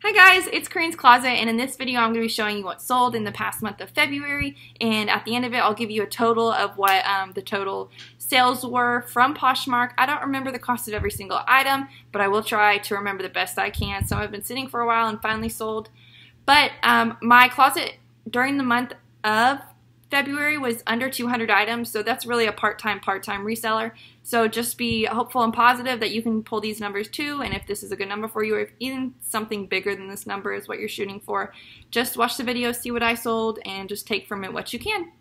Hi guys, it's Corinne's Closet, and in this video I'm going to be showing you what sold in the past month of February, and at the end of it I'll give you a total of what the total sales were from Poshmark. I don't remember the cost of every single item, but I will try to remember the best I can. Some have been sitting for a while and finally sold. But my closet during the month of February was under 200 items, so that's really a part-time reseller. So just be hopeful and positive that you can pull these numbers too, and if this is a good number for you, or if even something bigger than this number is what you're shooting for, just watch the video, see what I sold, and just take from it what you can.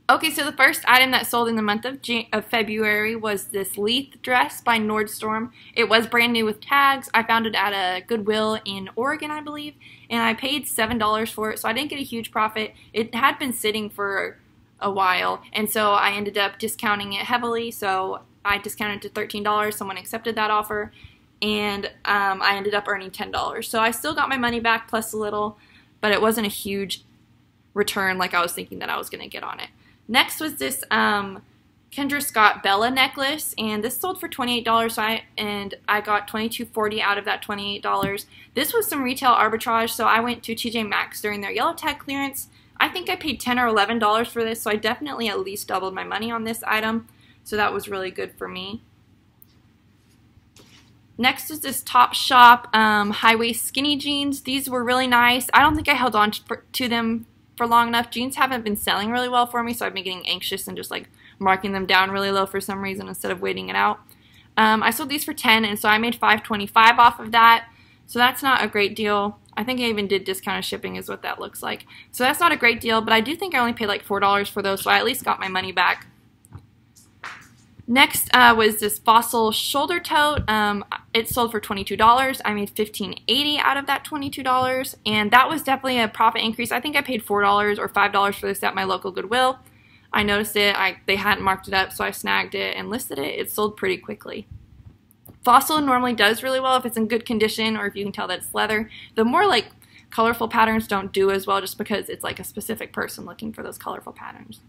Okay, so the first item that sold in the month of February was this Leith dress by Nordstrom. It was brand new with tags. I found it at a Goodwill in Oregon, I believe, and I paid $7 for it, so I didn't get a huge profit. It had been sitting for a while, and so I ended up discounting it heavily, so I discounted it to $13. Someone accepted that offer, and I ended up earning $10. So I still got my money back plus a little, but it wasn't a huge return like I was thinking that I was going to get on it. Next was this Kendra Scott Bella necklace, and this sold for $28, and I got $22.40 out of that $28. This was some retail arbitrage, so I went to TJ Maxx during their yellow tag clearance. I think I paid $10 or $11 for this, so I definitely at least doubled my money on this item, so that was really good for me. Next is this Topshop high-waist skinny jeans. These were really nice. I don't think I held on to them for long enough. Jeans haven't been selling really well for me, so I've been getting anxious and just like marking them down really low for some reason instead of waiting it out. I sold these for $10, and so I made $5.25 off of that, so that's not a great deal. I think I even did discounted shipping is what that looks like, so that's not a great deal, but I do think I only paid like $4 for those, so I at least got my money back. Next was this Fossil shoulder tote. It sold for $22. I made $15.80 out of that $22, and that was definitely a profit increase. I think I paid $4 or $5 for this at my local Goodwill. I noticed it. They hadn't marked it up, so I snagged it and listed it. It sold pretty quickly. Fossil normally does really well if it's in good condition or if you can tell that it's leather. The more like colorful patterns don't do as well just because it's like a specific person looking for those colorful patterns.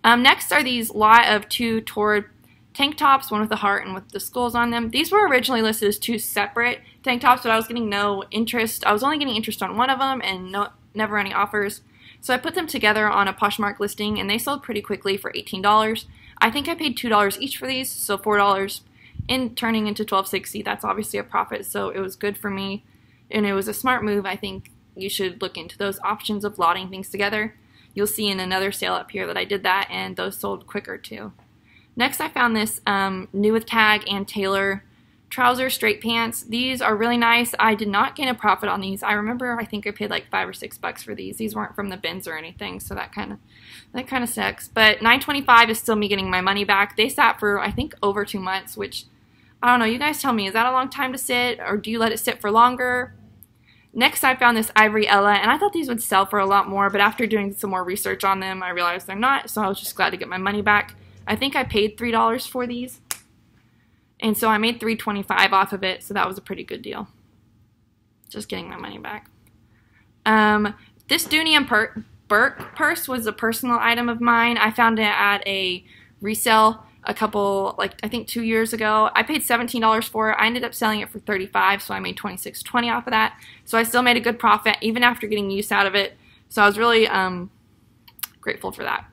Next are these lot of two Torrid tank tops, one with a heart and with the skulls on them. These were originally listed as two separate tank tops, but I was getting no interest. I was only getting interest on one of them and never any offers. So I put them together on a Poshmark listing, and they sold pretty quickly for $18. I think I paid $2 each for these, so $4 in turning into $12.60. That's obviously a profit, so it was good for me, and it was a smart move. I think you should look into those options of lotting things together. You'll see in another sale up here that I did that, and those sold quicker too. Next, I found this new with tag and tailor trouser straight pants. These are really nice. I did not gain a profit on these. I remember I think I paid like $5 or $6 for these. These weren't from the bins or anything, so that kind of sucks. But $9.25 is still me getting my money back. They sat for I think over 2 months, which I don't know. You guys tell me, is that a long time to sit, or do you let it sit for longer? Next, I found this Ivory Ella, and I thought these would sell for a lot more, but after doing some more research on them, I realized they're not, so I was just glad to get my money back. I think I paid $3 for these, and so I made $3.25 off of it, so that was a pretty good deal. Just getting my money back. This Dooney and Burke purse was a personal item of mine. I found it at a resale a couple, like I think 2 years ago. I paid $17 for it. I ended up selling it for $35, so I made $26.20 off of that. So I still made a good profit even after getting use out of it. So I was really grateful for that.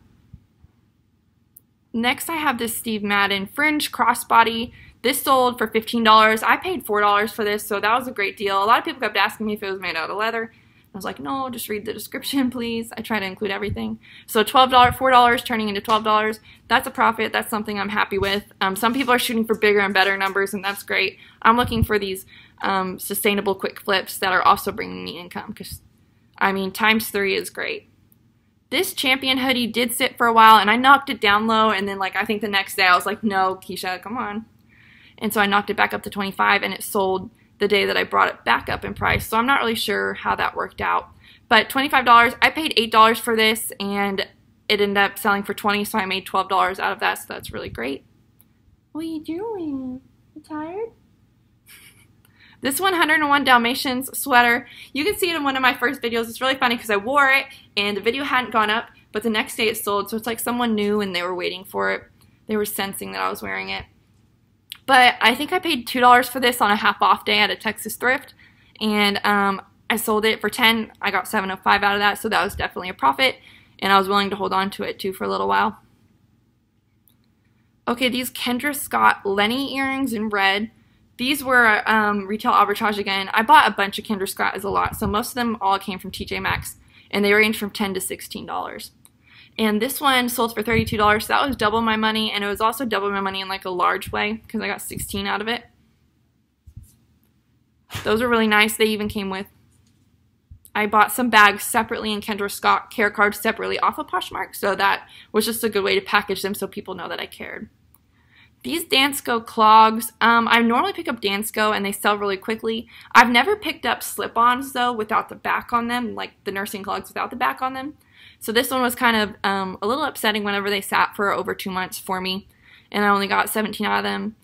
Next, I have this Steve Madden fringe crossbody. This sold for $15. I paid $4 for this, so that was a great deal. A lot of people kept asking me if it was made out of leather. I was like, no, just read the description, please. I try to include everything. So $4 turning into $12. That's a profit. That's something I'm happy with. Some people are shooting for bigger and better numbers, and that's great. I'm looking for these sustainable quick flips that are also bringing me income, because, I mean, ×3 is great. This Champion hoodie did sit for a while, and I knocked it down low, and then, like, I think the next day I was like, no, Keisha, come on. And so I knocked it back up to $25, and it sold the day that I brought it back up in price. So I'm not really sure how that worked out. But $25, I paid $8 for this, and it ended up selling for $20, so I made $12 out of that, so that's really great. What are you doing? You tired? This 101 Dalmatians sweater, you can see it in one of my first videos. It's really funny because I wore it and the video hadn't gone up, but the next day it sold, so it's like someone knew and they were waiting for it. They were sensing that I was wearing it. But I think I paid $2 for this on a half-off day at a Texas thrift, and I sold it for $10. I got $7.05 out of that, so that was definitely a profit, and I was willing to hold on to it too for a little while. Okay, these Kendra Scott Lenny earrings in red. These were retail arbitrage again. I bought a bunch of Kendra Scott as a lot, so most of them all came from TJ Maxx, and they range from $10 to $16. And this one sold for $32, so that was double my money, and it was also double my money in like a large way because I got 16 out of it. Those are really nice. They even came with, I bought some bags separately and Kendra Scott care cards separately off of Poshmark, so that was just a good way to package them so people know that I cared. These Dansko clogs, I normally pick up Dansko and they sell really quickly. I've never picked up slip-ons though without the back on them, like the nursing clogs without the back on them. So this one was kind of a little upsetting whenever they sat for over 2 months for me, and I only got 17 out of them.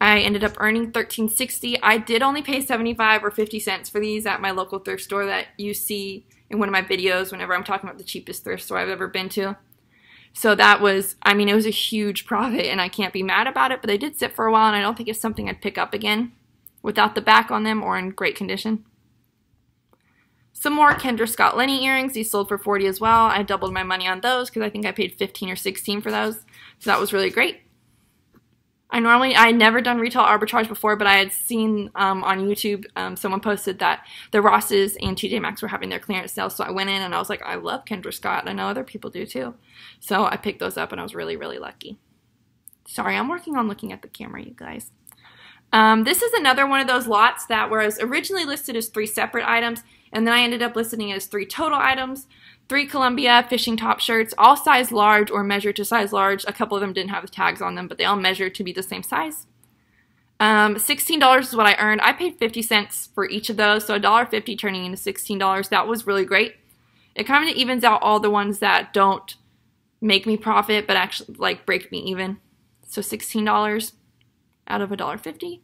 I ended up earning $13.60. I did only pay 75 or 50 cents for these at my local thrift store that you see in one of my videos whenever I'm talking about the cheapest thrift store I've ever been to. So that was, I mean, it was a huge profit, and I can't be mad about it, but they did sit for a while, and I don't think it's something I'd pick up again without the back on them or in great condition. Some more Kendra Scott Lenny earrings. These sold for $40 as well. I doubled my money on those because I think I paid $15 or $16 for those. So that was really great. I had never done retail arbitrage before, but I had seen on YouTube someone posted that the Rosses and TJ Maxx were having their clearance sale. So I went in and I was like, I love Kendra Scott. I know other people do too. So I picked those up and I was really, really lucky. Sorry, I'm working on looking at the camera, you guys. This is another one of those lots that was originally listed as 3 separate items, and then I ended up listing it as 3 total items. 3 Columbia fishing top shirts, all size large or measured to size large. A couple of them didn't have the tags on them, but they all measured to be the same size. $16 is what I earned. I paid 50 cents for each of those, so $1.50 turning into $16. That was really great. It kind of evens out all the ones that don't make me profit, but actually like break me even. So $16 out of $1.50.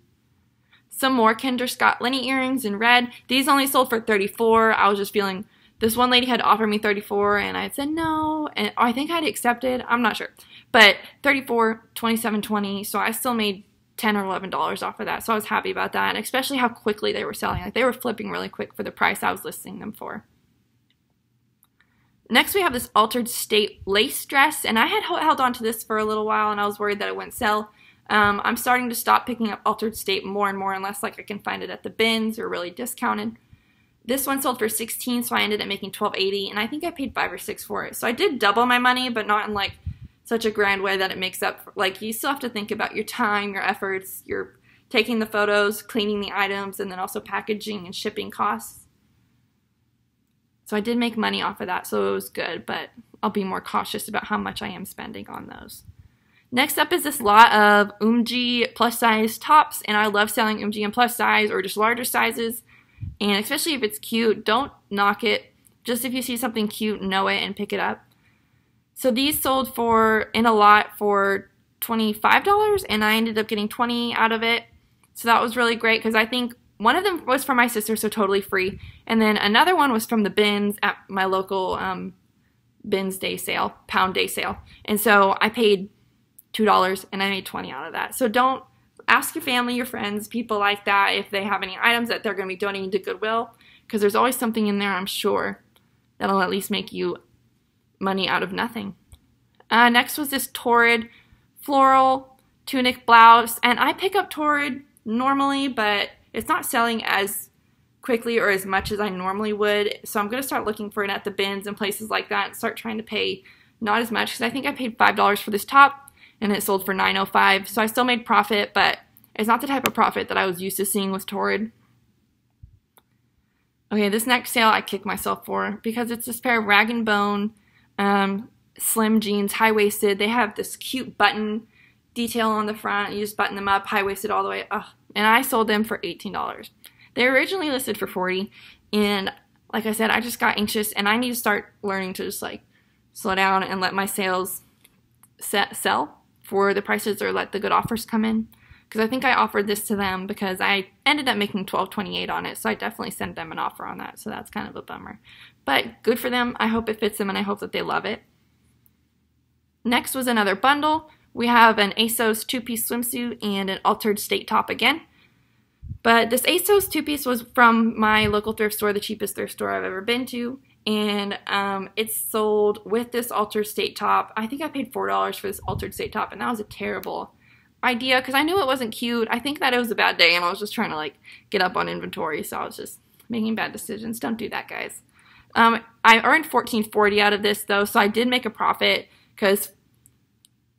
Some more Kendra Scott Lenny earrings in red. These only sold for $34. I was just feeling, this one lady had offered me $34 and I said no, and I think I'd accepted, I'm not sure. But $34, $27.20, so I still made $10 or $11 off of that, so I was happy about that, and especially how quickly they were selling. Like, they were flipping really quick for the price I was listing them for. Next we have this Altered State lace dress, and I had held on to this for a little while and I was worried that it wouldn't sell. I'm starting to stop picking up Altered State more and more unless like I can find it at the bins or really discounted. This one sold for $16, so I ended up making $12.80, and I think I paid $5 or $6 for it. So I did double my money, but not in like such a grand way that it makes up for, like, you still have to think about your time, your efforts, your taking the photos, cleaning the items, and then also packaging and shipping costs. So I did make money off of that, so it was good, but I'll be more cautious about how much I am spending on those. Next up is this lot of Umji plus size tops, and I love selling Umji in plus size or just larger sizes, and especially if it's cute, don't knock it. Just if you see something cute, know it and pick it up. So these sold for, in a lot, for $25, and I ended up getting 20 out of it. So that was really great because I think one of them was for my sister, so totally free, and then another one was from the bins at my local bins day sale, pound day sale, and so I paid $2 and I made 20 out of that. So don't ask your family, your friends, people like that if they have any items that they're going to be donating to Goodwill, because there's always something in there, I'm sure, that'll at least make you money out of nothing. Next was this Torrid floral tunic blouse, and I pick up Torrid normally, but it's not selling as quickly or as much as I normally would, so I'm going to start looking for it at the bins and places like that and start trying to pay not as much, because I think I paid $5 for this top and it sold for $9.05, so I still made profit, but it's not the type of profit that I was used to seeing with Torrid. Okay, this next sale I kick myself for because it's this pair of Rag & Bone slim jeans, high-waisted. They have this cute button detail on the front. You just button them up, high-waisted all the way. Ugh. And I sold them for $18. They were originally listed for $40, and like I said, I just got anxious, and I need to start learning to just like slow down and let my sales sell for the prices or let the good offers come in. because I think I offered this to them because I ended up making $12.28 on it, so I definitely sent them an offer on that, so that's kind of a bummer. But good for them. I hope it fits them, and I hope that they love it. Next was another bundle. We have an ASOS two-piece swimsuit and an altered state top again. But this ASOS two-piece was from my local thrift store, the cheapest thrift store I've ever been to. And it's sold with this altered state top. I think I paid $4 for this altered state top, and that was a terrible idea because I knew it wasn't cute. I think that it was a bad day, and I was just trying to like get up on inventory, so I was just making bad decisions. Don't do that, guys. I earned $14.40 out of this though, so I did make a profit because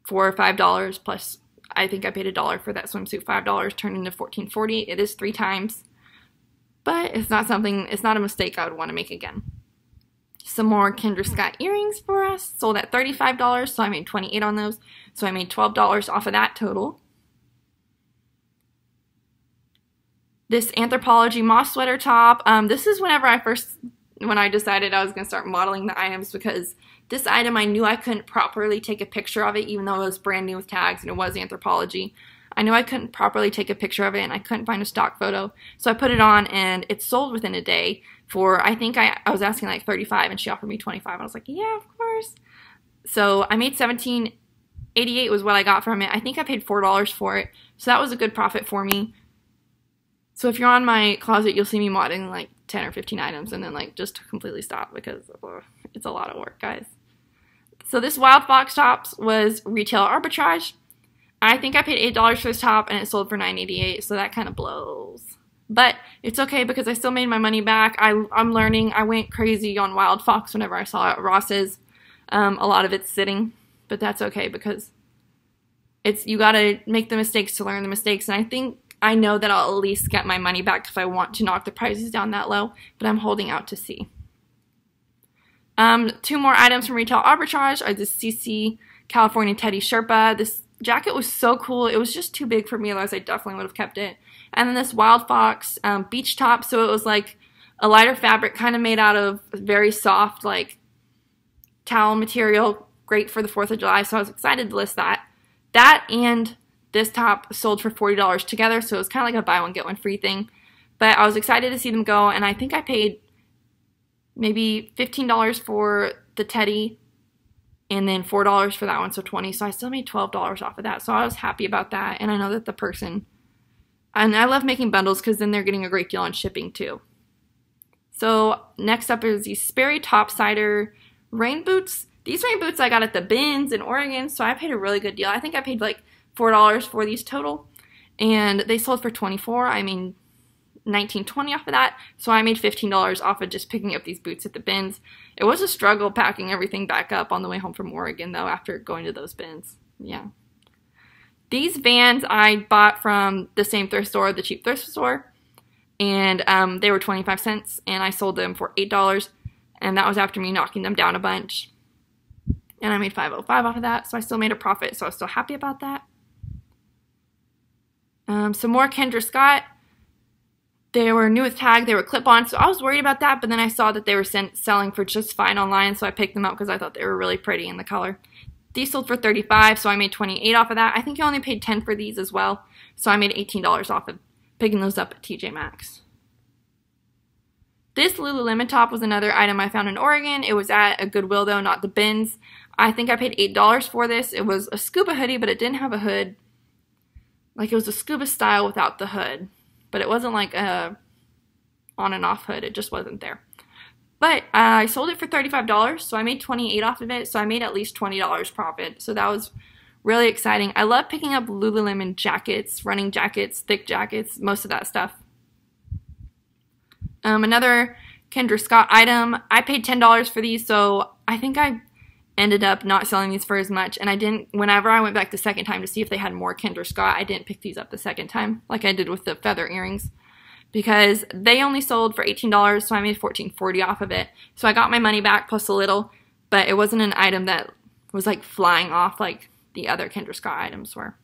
$4 or $5 plus I think I paid $1 for that swimsuit. $5 turned into $14.40. It is 3 times, but it's not a mistake I would want to make again. Some more Kendra Scott earrings for us, sold at $35, so I made $28 on those. So I made $12 off of that total. This Anthropologie moss sweater top. This is when I decided I was going to start modeling the items, because this item I knew I couldn't properly take a picture of it, even though it was brand new with tags and it was Anthropologie. I knew I couldn't properly take a picture of it, and I couldn't find a stock photo. So I put it on, and it sold within a day for, I think I was asking like $35, and she offered me $25. And I was like, yeah, of course. So I made $17.88 was what I got from it. I think I paid $4 for it. So that was a good profit for me. So if you're on my closet, you'll see me modding like 10 or 15 items and then like just completely stop because it's a lot of work, guys. So this Wild Fox tops was retail arbitrage. I think I paid $8 for this top, and it sold for $9.88, so that kind of blows. But it's okay because I still made my money back. I'm learning. I went crazy on Wild Fox whenever I saw it at Ross's. A lot of it's sitting, but that's okay because you got to make the mistakes to learn the mistakes, and I know that I'll at least get my money back if I want to knock the prices down that low, but I'm holding out to see. 2 more items from retail arbitrage are this CC California Teddy Sherpa. This jacket was so cool. It was just too big for me, otherwise I definitely would have kept it. And then this Wild Fox beach top. So it was like a lighter fabric, kind of made out of very soft like towel material. Great for the 4th of July. So I was excited to list that. That and this top sold for $40 together. So it was kind of like a buy one get one free thing. But I was excited to see them go. And I think I paid maybe $15 for the Teddy, and then $4 for that one, so $20. So I still made $12 off of that. So I was happy about that. And I know that the person, and I love making bundles because then they're getting a great deal on shipping too. So next up is these Sperry Topsider rain boots. These rain boots I got at the bins in Oregon, so I paid a really good deal. I think I paid like $4 for these total, and they sold for $24. I mean, $19.20 off of that, so I made $15 off of just picking up these boots at the bins. It was a struggle packing everything back up on the way home from Oregon, though, after going to those bins. Yeah. These Vans I bought from the same thrift store, the cheap thrift store, and they were 25 cents, and I sold them for $8, and that was after me knocking them down a bunch. And I made $5.05 off of that, so I still made a profit, so I was still happy about that. Some more Kendra Scott. They were new with tag, they were clip-on, so I was worried about that, but then I saw that they were selling for just fine online, so I picked them up because I thought they were really pretty in the color. These sold for $35, so I made $28 off of that. I think I only paid $10 for these as well, so I made $18 off of picking those up at TJ Maxx. This Lululemon top was another item I found in Oregon. It was at a Goodwill, though, not the bins. I think I paid $8 for this. It was a scuba hoodie, but it didn't have a hood. Like, it was a scuba style without the hood. But it wasn't like a on and off hood. It just wasn't there. But I sold it for $35, so I made $28 off of it. So I made at least $20 profit. So that was really exciting. I love picking up Lululemon jackets, running jackets, thick jackets, most of that stuff. Another Kendra Scott item. I paid $10 for these, so I think I ended up not selling these for as much, and I didn't, whenever I went back the second time to see if they had more Kendra Scott, I didn't pick these up the second time, like I did with the feather earrings, because they only sold for $18, so I made $14.40 off of it, so I got my money back plus a little, but it wasn't an item that was like flying off like the other Kendra Scott items were.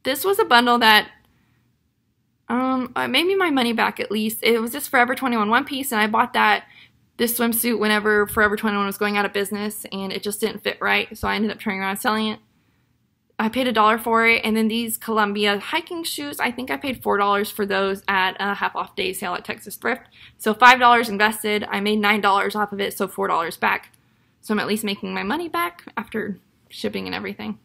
This was a bundle that made me my money back at least. It was this Forever 21 one piece, and I bought this swimsuit whenever Forever 21 was going out of business, and it just didn't fit right, so I ended up turning around and selling it. I paid $1 for it. And then these Columbia hiking shoes, I think I paid $4 for those at a half off day sale at Texas Thrift. So $5 invested. I made $9 off of it, so $4 back. So I'm at least making my money back after shipping and everything.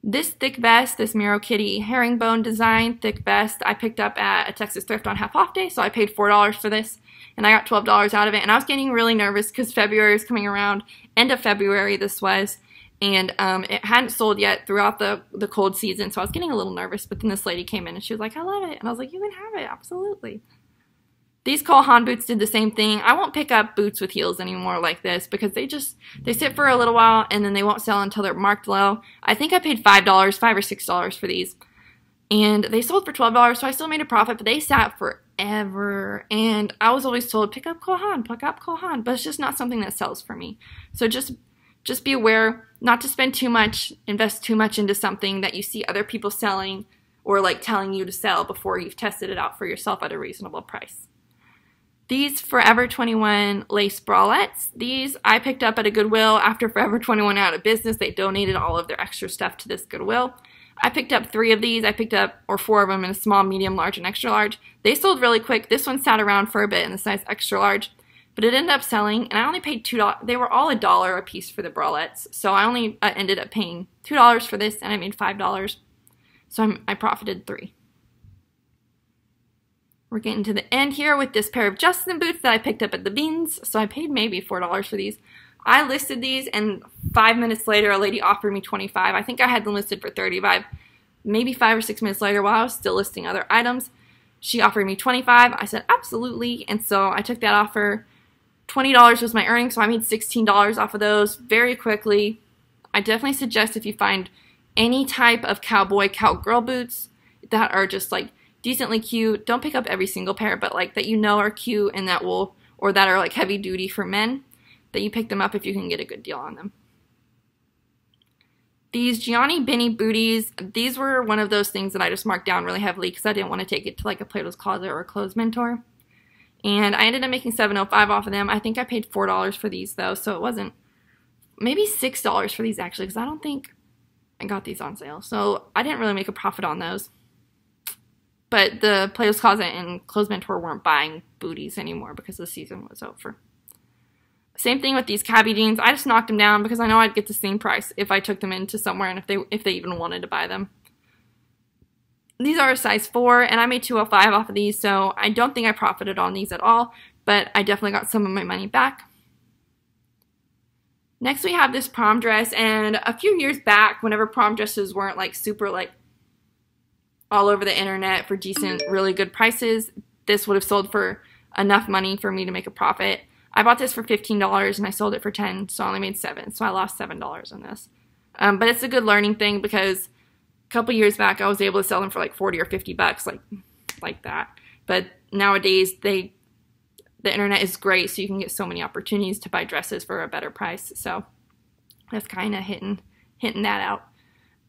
This thick vest, this Miro Kitty herringbone design thick vest, I picked up at a Texas Thrift on half off day, so I paid $4 for this, and I got $12 out of it. And I was getting really nervous because February is coming around, end of February this was, and it hadn't sold yet throughout the cold season, so I was getting a little nervous. But then this lady came in and she was like, I love it, and I was like, you can have it, absolutely. These Cole Haan boots did the same thing. I won't pick up boots with heels anymore like this because they sit for a little while and then they won't sell until they're marked low. I think I paid $5 or $6 for these. And they sold for $12, so I still made a profit, but they sat forever. And I was always told, pick up Cole Haan, but it's just not something that sells for me. So just be aware not to spend too much, invest too much into something that you see other people selling or like telling you to sell before you've tested it out for yourself at a reasonable price. These Forever 21 lace bralettes, these I picked up at a Goodwill after Forever 21 went out of business. They donated all of their extra stuff to this Goodwill. I picked up 3 of these. I picked up, or 4 of them in a small, medium, large, and extra large. They sold really quick. This one sat around for a bit in the size extra large, but it ended up selling, and I only paid $2. They were all $1 a piece for the bralettes, so I only ended up paying $2 for this, and I made $5. So I profited $3. We're getting to the end here with this pair of Justin boots that I picked up at the Beans. So I paid maybe $4 for these. I listed these, and 5 minutes later, a lady offered me $25. I think I had them listed for $35. Maybe 5 or 6 minutes later, while I was still listing other items, she offered me $25. I said, absolutely. And so I took that offer. $20 was my earnings, so I made $16 off of those very quickly. I definitely suggest if you find any type of cowboy, cowgirl boots that are just like decently cute. Don't pick up every single pair, but like that you know are cute and that will, or that are like heavy duty for men, that you pick them up if you can get a good deal on them. These Gianni Benny booties, these were one of those things that I just marked down really heavily because I didn't want to take it to like a Plato's Closet or a Clothes Mentor. And I ended up making $7.05 off of them. I think I paid $4 for these though, so it wasn't, maybe $6 for these actually, because I don't think I got these on sale. So I didn't really make a profit on those. But the Plato's Closet and Clothes Mentor weren't buying booties anymore because the season was over. Same thing with these cabbie jeans. I just knocked them down because I know I'd get the same price if I took them into somewhere and if they even wanted to buy them. These are a size 4, and I made $2.05 off of these, so I don't think I profited on these at all, but I definitely got some of my money back. Next we have this prom dress, and a few years back, whenever prom dresses weren't like super like all over the internet for decent, really good prices, this would have sold for enough money for me to make a profit. I bought this for $15 and I sold it for $10, so I only made $7, so I lost $7 on this. But it's a good learning thing because a couple years back I was able to sell them for like 40 or 50 bucks, like that. But nowadays the internet is great, so you can get so many opportunities to buy dresses for a better price. So that's kind of hitting that out.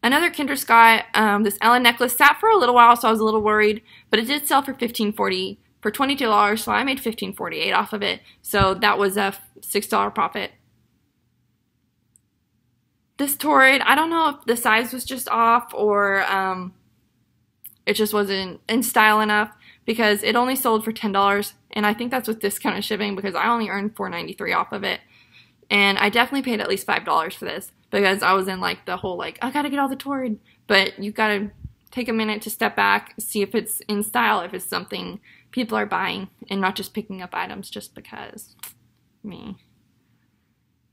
Another Kinder Scott, this Ellen necklace sat for a little while, so I was a little worried, but it did sell for $15.40 for $22, so I made $15.48 off of it. So that was a $6 profit. This Torrid, I don't know if the size was just off or it just wasn't in style enough because it only sold for $10, and I think that's with discounted shipping because I only earned $4.93 off of it. And I definitely paid at least $5 for this because I was in like the whole like, I gotta get all the Torrid. But you gotta take a minute to step back, see if it's in style, if it's something people are buying, and not just picking up items just because. Me.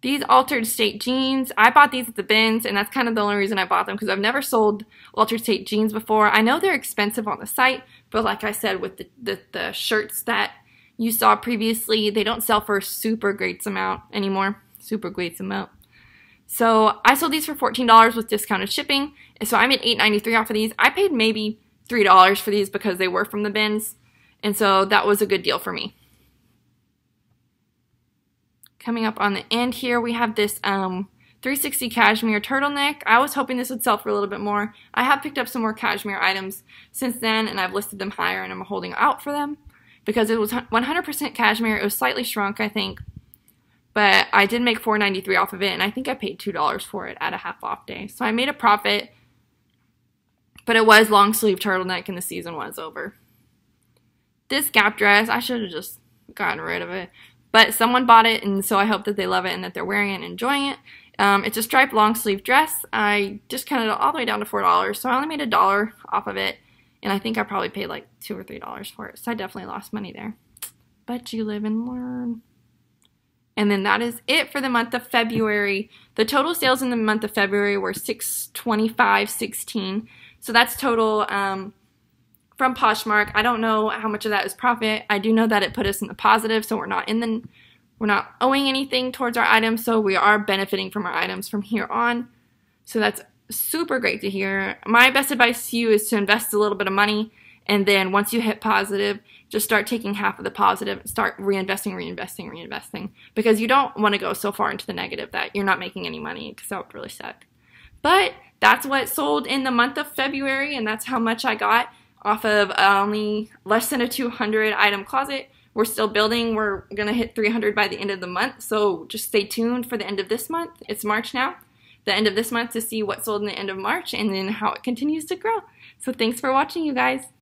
These Altered State jeans, I bought these at the bins, and that's kind of the only reason I bought them because I've never sold Altered State jeans before. I know they're expensive on the site, but like I said, with the shirts that you saw previously, they don't sell for a super great amount anymore. Super great amount. So I sold these for $14 with discounted shipping, and so I made $8.93 off of these. I paid maybe $3 for these because they were from the bins, and so that was a good deal for me. Coming up on the end here, we have this 360 cashmere turtleneck. I was hoping this would sell for a little bit more. I have picked up some more cashmere items since then, and I've listed them higher, and I'm holding out for them because it was 100% cashmere. It was slightly shrunk, I think. but I did make $4.93 off of it, and I think I paid $2 for it at a half off day. So I made a profit, but it was long sleeve turtleneck and the season was over. This Gap dress, I should have just gotten rid of it, but someone bought it, and so I hope that they love it and that they're wearing it and enjoying it. It's a striped long sleeve dress. I discounted it all the way down to $4, so I only made $1 off of it, and I think I probably paid like $2 or $3 for it, so I definitely lost money there. But you live and learn. And then that is it for the month of February. The total sales in the month of February were $625.16. So that's total from Poshmark. I don't know how much of that is profit. I do know that it put us in the positive, so we're not owing anything towards our items, so we are benefiting from our items from here on. So that's super great to hear. My best advice to you is to invest a little bit of money, and then once you hit positive, just start taking half of the positive and start reinvesting, because you don't want to go so far into the negative that you're not making any money, because that would really suck. But that's what sold in the month of February, and that's how much I got off of only less than a 200 item closet. We're still building. We're going to hit 300 by the end of the month, so just stay tuned for the end of this month. It's March now. The end of this month to see what sold in the end of March and then how it continues to grow. So thanks for watching, you guys.